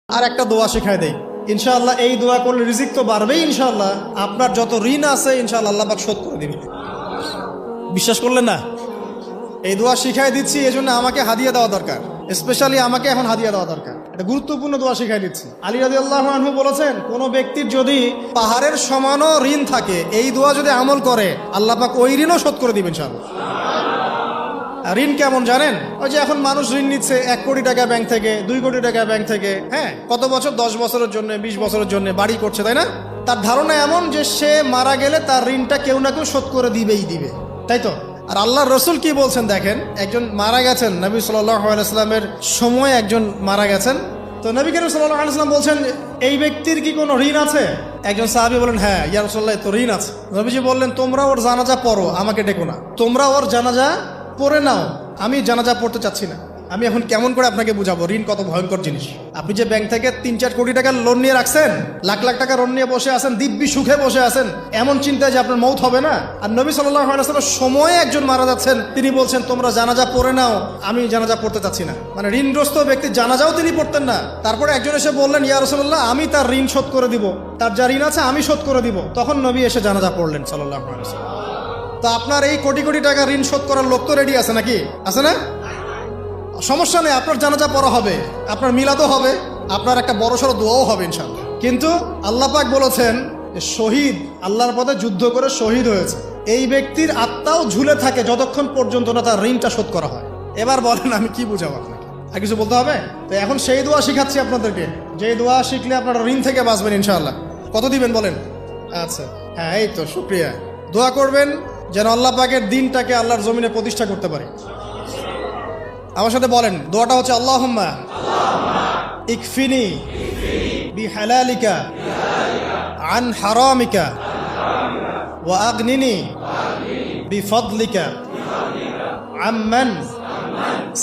আর একটা দোয়া শেখায় দেই, ইনশাআল্লাহ এই দোয়া করলে রিজিক তো বাড়বেই ইনশাআল্লাহ, আপনার যত ঋণ আছে ইনশাআল্লাহ আল্লাহ পাক শোধ করে দিবে। বিশ্বাস করলেন না? এই দোয়া শিখাই দিচ্ছি, এই জন্য আমাকে হাদিয়া দেওয়া দরকার, স্পেশালি আমাকে এখন হাদিয়া দেওয়া দরকার। এটা গুরুত্বপূর্ণ দোয়া শিখাই দিচ্ছি। আলী রাদিয়াল্লাহু আনহু বলেছেন, কোন ব্যক্তির যদি পাহাড়ের সমানও ঋণ থাকে, এই দোয়া যদি আমল করে আল্লাহ পাক ওই ঋণও শোধ করে দিবেন ইনশাআল্লাহ। ঋণ কেমন জানেন? ওই যে এখন মানুষ ঋণ নিচ্ছে 1 কোটি টাকা ব্যাংক থেকে, 2 কোটি টাকা ব্যাংক থেকে, হ্যাঁ, কত বছর, 10 বছরের জন্য, 20 বছরের জন্য বাড়ি করছে, তাই না? তার ধারণা এমন যে সে মারা গেলে তার ঋণটা কেউ না কেউ শোধ করে দিবেই দিবে, তাই তো? আর আল্লাহর রসুল কি বলছেন দেখেন, একজন মারা গেছেন, নবী সাল্লাল্লাহু আলাইহি ওয়াসাল্লামের সময় একজন মারা গেছেন, তো নবী করিম সাল্লাল্লাহু আলাইহি ওয়াসাল্লাম বলছেন, এই ব্যক্তির কি কোনো ঋণ আছে? একজন সাহাবী বলেন, হ্যাঁ ইয়া রাসূলুল্লাহ, তো ঋণ আছে। নবীজি বললেন, তোমরা ওর জানাজা পড়ো, আমাকে ডেকো না, তোমরা ওর জানাজা পড়ে নাও, আমি জানাজা পড়তে চাচ্ছি না। আমি এখন কেমন করে আপনাকে বুঝাবো ঋণ কত ভয়ঙ্কর জিনিস? আপনি যে ব্যাংক থেকে 3-4 কোটি টাকার লোন নিয়ে রাখছেন, লাখ লাখ টাকা লোন নিয়ে বসে আছেন, দিব্যি সুখে বসে আছেন, এমন চিন্তায় যে আপনার মৌত হবে না। আর নবী সাল্লাল্লাহু আলাইহি ওয়াসাল্লামের সময়ে একজন মারা যাচ্ছেন, তিনি বলছেন তোমরা জানাজা পড়ে নাও, আমি জানাজা পড়তে চাচ্ছি না। মানে ঋণগ্রস্ত ব্যক্তির জানাজাও তিনি পড়তেন না। তারপরে একজন এসে বললেন, ইয়া রাসূলুল্লাহ, আমি তার ঋণ শোধ করে দিব, তার যা ঋণ আছে আমি শোধ করে দিব। তখন নবী এসে জানাজা পড়লেন সাল্লাল্লাহু আলাইহি ওয়াসাল্লাম। তো আপনার এই কোটি কোটি টাকা ঋণ শোধ করার লোক তো রেডি আছে নাকি? আছে না? সমস্যা নেই, আপনার জানাজা পড়া হবে, আপনার মিলাদও হবে, আপনার একটা বড়সড় দোয়াও হবে ইনশাআল্লাহ। কিন্তু আল্লাহ পাক বলেছেন, শহীদ, আল্লাহর পথে যুদ্ধ করে শহীদ হয়েছে, এই ব্যক্তির আত্মাও ঝুলে থাকে যতক্ষণ পর্যন্ত না তার ঋণটা শোধ করা হয়। এবার বলেন আমি কি বুঝাবো আপনাকে? আর কিছু বলতে হবে? তো এখন সেই দোয়া শিখাচ্ছি আপনাদেরকে, যে দোয়া শিখলে আপনারা ঋণ থেকে বাঁচবেন ইনশাআল্লাহ। কত দিবেন বলেন? আচ্ছা, হ্যাঁ, এই তো, শুকরিয়া। দোয়া করবেন যেন আল্লাহ পাকের দিনটাকে আল্লাহর জমিনে প্রতিষ্ঠা করতে পারি। আমার সাথে বলেন, দোয়াটা হচ্ছে, আল্লাহুম্মা ইকফিনি বিহালালিকা আন হারামিকা ওয়া আগনিনি বিফদলিকা আম্মান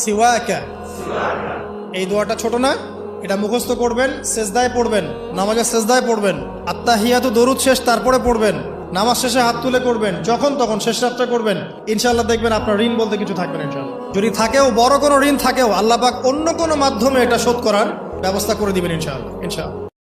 সিওয়াকা। এই দোয়াটা ছোট না, এটা মুখস্থ করবেন, সেজদায় পড়বেন, নামাজের সেজদায় পড়বেন, আত্তাহিয়াতু দরুদ শেষ তারপরে পড়বেন, নামাজ শেষে হাত তুলে করবেন, যখন তখন শেষ রাতটা করবেন, ইনশাআল্লাহ দেখবেন আপনার ঋণ বলতে কিছু থাকবে না ইনশাআল্লাহ। যদি থাকেও, বড় কোনো ঋণ থাকেও, আল্লাহ পাক অন্য কোনো মাধ্যমে এটা শোধ করার ব্যবস্থা করে দিবেন ইনশাআল্লাহ।